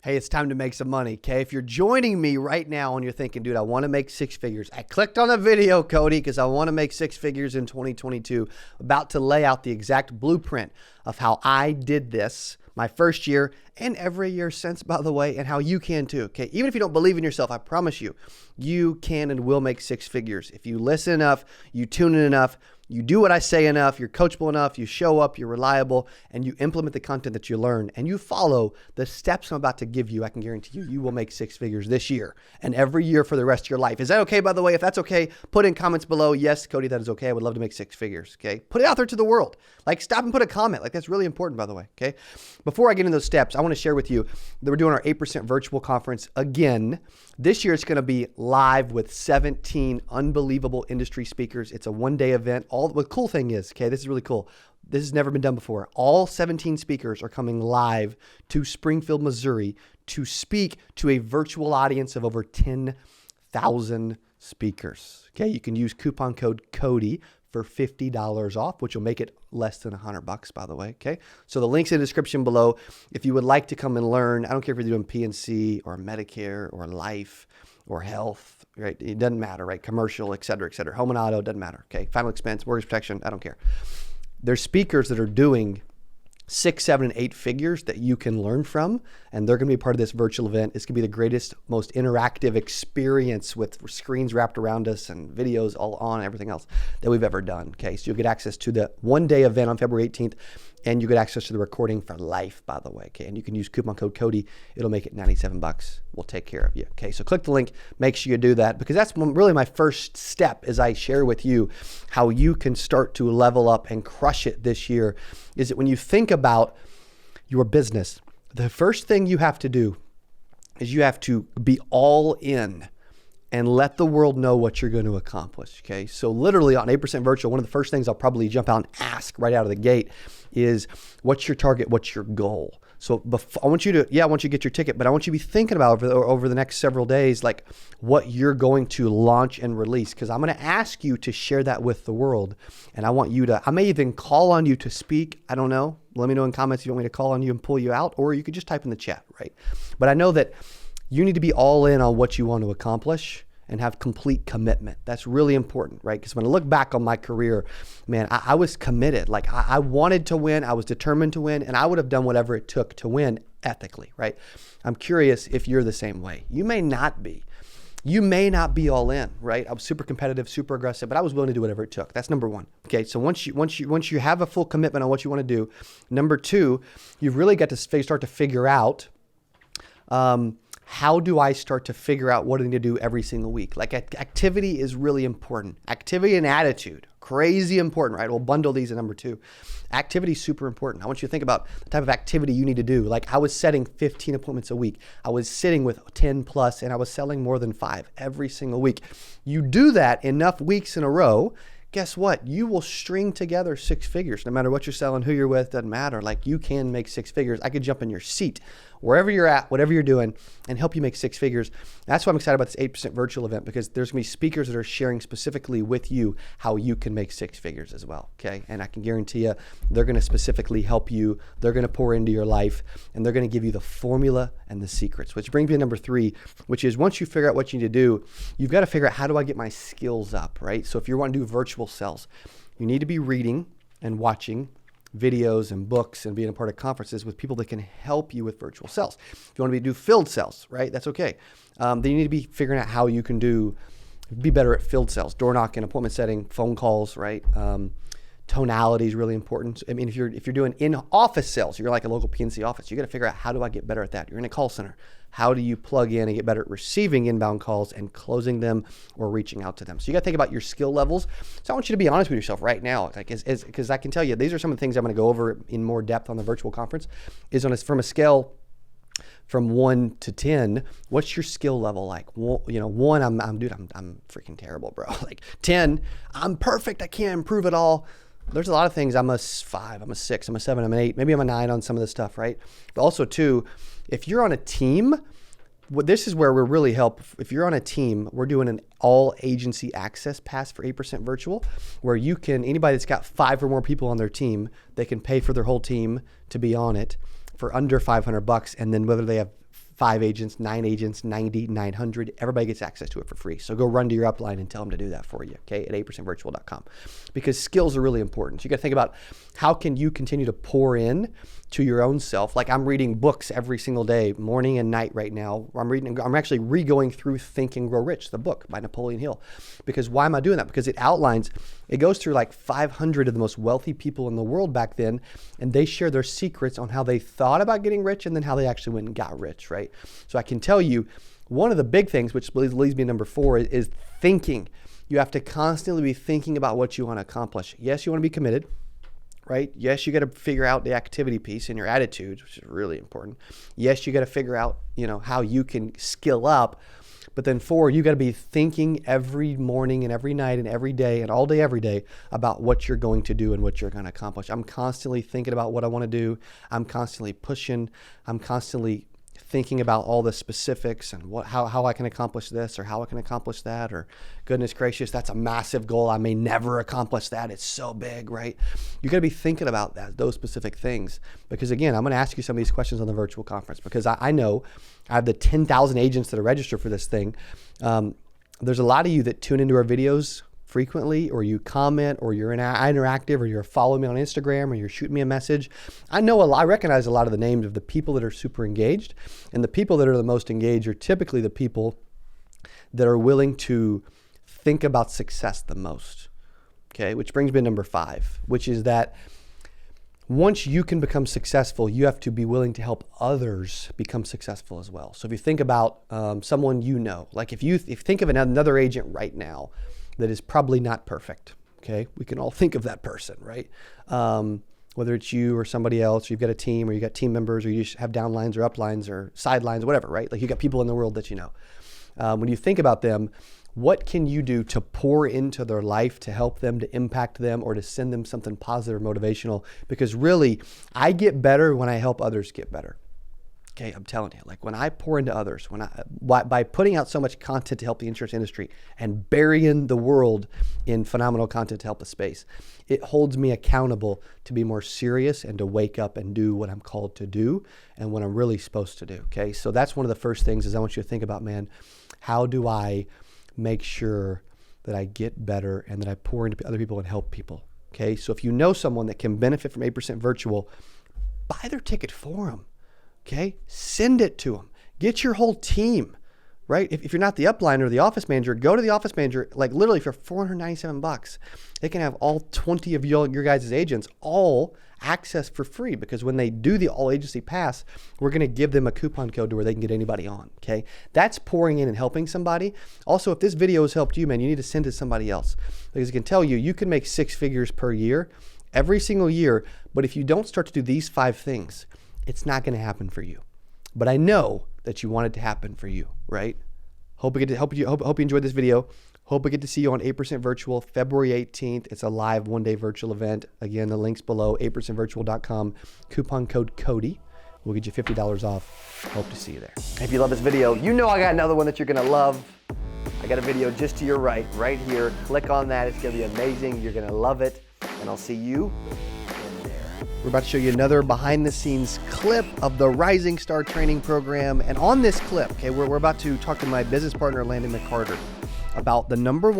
Hey, it's time to make some money, okay? If you're joining me right now and you're thinking, dude, I want to make six figures. I clicked on a video, Cody, because I want to make six figures in 2022. About to lay out the exact blueprint of how I did this my first year and every year since, by the way, and how you can too, okay? Even if you don't believe in yourself, I promise you, you can and will make six figures. If you listen enough, you tune in enough, you do what I say enough, you're coachable enough, you show up, you're reliable, and you implement the content that you learn, and you follow the steps I'm about to give you, I can guarantee you, you will make six figures this year and every year for the rest of your life. Is that okay, by the way? If that's okay, put in comments below. Yes, Cody, that is okay. I would love to make six figures, okay? Put it out there to the world. Like, stop and put a comment. Like, that's really important, by the way, okay? Before I get into those steps, I want to share with you that we're doing our 8% virtual conference again. This year, it's going to be live with 17 unbelievable industry speakers. It's a one-day event. The cool thing is, okay, this is really cool. This has never been done before. All 17 speakers are coming live to Springfield, Missouri to speak to a virtual audience of over 10,000 speakers. Okay, you can use coupon code CODY for $50 off, which will make it less than $100, by the way, okay? So the link's in the description below. If you would like to come and learn, I don't care if you're doing PNC or Medicare or life or health, right? It doesn't matter, right? Commercial, et cetera, home and auto, doesn't matter, okay? Final expense, mortgage protection, I don't care. There's speakers that are doing 6, 7, and 8 figures that you can learn from, and they're going to be part of this virtual event. It's going to be the greatest, most interactive experience with screens wrapped around us and videos all on, everything else that we've ever done. Okay, so you'll get access to the one-day event on February 18th, and you get access to the recording for life, by the way. Okay, and you can use coupon code CODY. It'll make it $97. We'll take care of you. Okay, so click the link. Make sure you do that, because that's really my first step as I share with you how you can start to level up and crush it this year. Is that when you think about your business, the first thing you have to do is you have to be all in and let the world know what you're going to accomplish, okay? So literally on 8% Virtual, one of the first things I'll probably jump out and ask right out of the gate is, what's your target? What's your goal? So I want you to get your ticket, but I want you to be thinking about over the next several days, like what you're going to launch and release, because I'm going to ask you to share that with the world. And I may even call on you to speak. I don't know. Let me know in comments if you want me to call on you and pull you out, or you could just type in the chat, right? But I know that you need to be all in on what you want to accomplish and have complete commitment. That's really important, right? Because when I look back on my career, man, I was committed. Like I wanted to win, I was determined to win, and I would have done whatever it took to win ethically, right? I'm curious if you're the same way. You may not be. You may not be all in, right? I was super competitive, super aggressive, but I was willing to do whatever it took. That's number one. Okay, so once you have a full commitment on what you want to do, number two, you've really got to start to figure out, how do I start to figure out what I need to do every single week? Like activity is really important. Activity and attitude, crazy important, right? We'll bundle these at number two. Activity is super important. I want you to think about the type of activity you need to do. Like I was setting 15 appointments a week. I was sitting with 10 plus, and I was selling more than 5 every single week. You do that enough weeks in a row, guess what? You will string together 6 figures. No matter what you're selling, who you're with, doesn't matter. Like you can make 6 figures. I could jump in your seat, wherever you're at, whatever you're doing, and help you make 6 figures. That's why I'm excited about this 8% virtual event, because there's gonna be speakers that are sharing specifically with you how you can make 6 figures as well, okay? And I can guarantee you, they're gonna specifically help you. They're gonna pour into your life, and they're gonna give you the formula and the secrets, which brings me to number 3, which is once you figure out what you need to do, you've got to figure out, how do I get my skills up, right? So if you want to do virtual sales, you need to be reading and watching videos and books and being a part of conferences with people that can help you with virtual sales. If you want to do field sales, right, that's okay. Then you need to be figuring out how you can be better at field sales, door knocking, appointment setting, phone calls, right? Tonality is really important. I mean, if you're doing in-office sales, you're like a local PNC office, you got to figure out, how do I get better at that? You're in a call center. How do you plug in and get better at receiving inbound calls and closing them or reaching out to them? So you got to think about your skill levels. So I want you to be honest with yourself right now, like, because I can tell you, these are some of the things I'm going to go over in more depth on the virtual conference. From a scale from 1 to 10, what's your skill level like? 1, I'm freaking terrible, bro. Like 10, I'm perfect. I can't improve at all. There's a lot of things. I'm a 5, I'm a 6, I'm a 7, I'm an 8, maybe I'm a 9 on some of this stuff, right? But also too, if you're on a team, this is where we're really help. If you're on a team, we're doing an all agency access pass for 8% virtual, where anybody that's got 5 or more people on their team, they can pay for their whole team to be on it for under $500. And then whether they have 5 agents, 9 agents, 90, 900. Everybody gets access to it for free. So go run to your upline and tell them to do that for you, okay, at 8%virtual.com. Because skills are really important. So you got to think about how can you continue to pour in to your own self. Like I'm reading books every single day, morning and night right now. I'm actually re-going through Think and Grow Rich, the book by Napoleon Hill. Because why am I doing that? Because it goes through like 500 of the most wealthy people in the world back then, and they share their secrets on how they thought about getting rich and then how they actually went and got rich, right? So I can tell you one of the big things, which leads me to number 4, is thinking. You have to constantly be thinking about what you want to accomplish. Yes, you want to be committed, right? Yes, you got to figure out the activity piece and your attitude, which is really important. Yes, you got to figure out, how you can skill up. But then 4, you got to be thinking every morning and every night and every day and all day, every day about what you're going to do and what you're going to accomplish. I'm constantly thinking about what I want to do. I'm constantly pushing. I'm constantly thinking about all the specifics and how I can accomplish this or how I can accomplish that, or goodness gracious, that's a massive goal. I may never accomplish that. It's so big, right? You got to be thinking about those specific things, because again, I'm going to ask you some of these questions on the virtual conference, because I know I have the 10,000 agents that are registered for this thing. There's a lot of you that tune into our videos frequently, or you comment, or you're interactive, or you're following me on Instagram, or you're shooting me a message. I recognize a lot of the names of the people that are super engaged, and the people that are the most engaged are typically the people that are willing to think about success the most. Okay, which brings me to number 5, which is that once you can become successful, you have to be willing to help others become successful as well. So if you think about someone like if you think of another agent right now that is probably not perfect, okay? We can all think of that person, right? Whether it's you or somebody else, or you've got a team, or you got team members, or you just have downlines or uplines or sidelines, whatever, right? Like you got people in the world that you know. When you think about them, what can you do to pour into their life to help them, to impact them, or to send them something positive or motivational? Because really, I get better when I help others get better. Okay, I'm telling you, like when I pour into others, by putting out so much content to help the insurance industry and burying the world in phenomenal content to help the space, it holds me accountable to be more serious and to wake up and do what I'm called to do and what I'm really supposed to do. Okay, so that's one of the first things is I want you to think about, man, how do I make sure that I get better and that I pour into other people and help people? Okay, so if you know someone that can benefit from 8% Virtual, buy their ticket for them. Okay, send it to them. Get your whole team, right? If you're not the upline or the office manager, go to the office manager. Like literally for $497, they can have all 20 of your guys' agents all access for free, because when they do the all agency pass, we're going to give them a coupon code to where they can get anybody on. Okay, that's pouring in and helping somebody. Also, if this video has helped you, man, you need to send it to somebody else, because I can tell you, you can make 6 figures per year, every single year. But if you don't start to do these 5 things, it's not going to happen for you. But I know that you want it to happen for you, right? Hope you enjoyed this video. Hope I get to see you on 8% Virtual February 18th. It's a live one-day virtual event. Again, the link's below, 8%virtual.com. Coupon code Cody will get you $50 off. Hope to see you there. If you love this video, you know I got another one that you're going to love. I got a video just to your right here. Click on that. It's going to be amazing. You're going to love it. And I'll see you in there. We're about to show you another behind-the-scenes clip of the Rising Star Training Program. And on this clip, okay, we're about to talk to my business partner, Landon McCarter, about the #1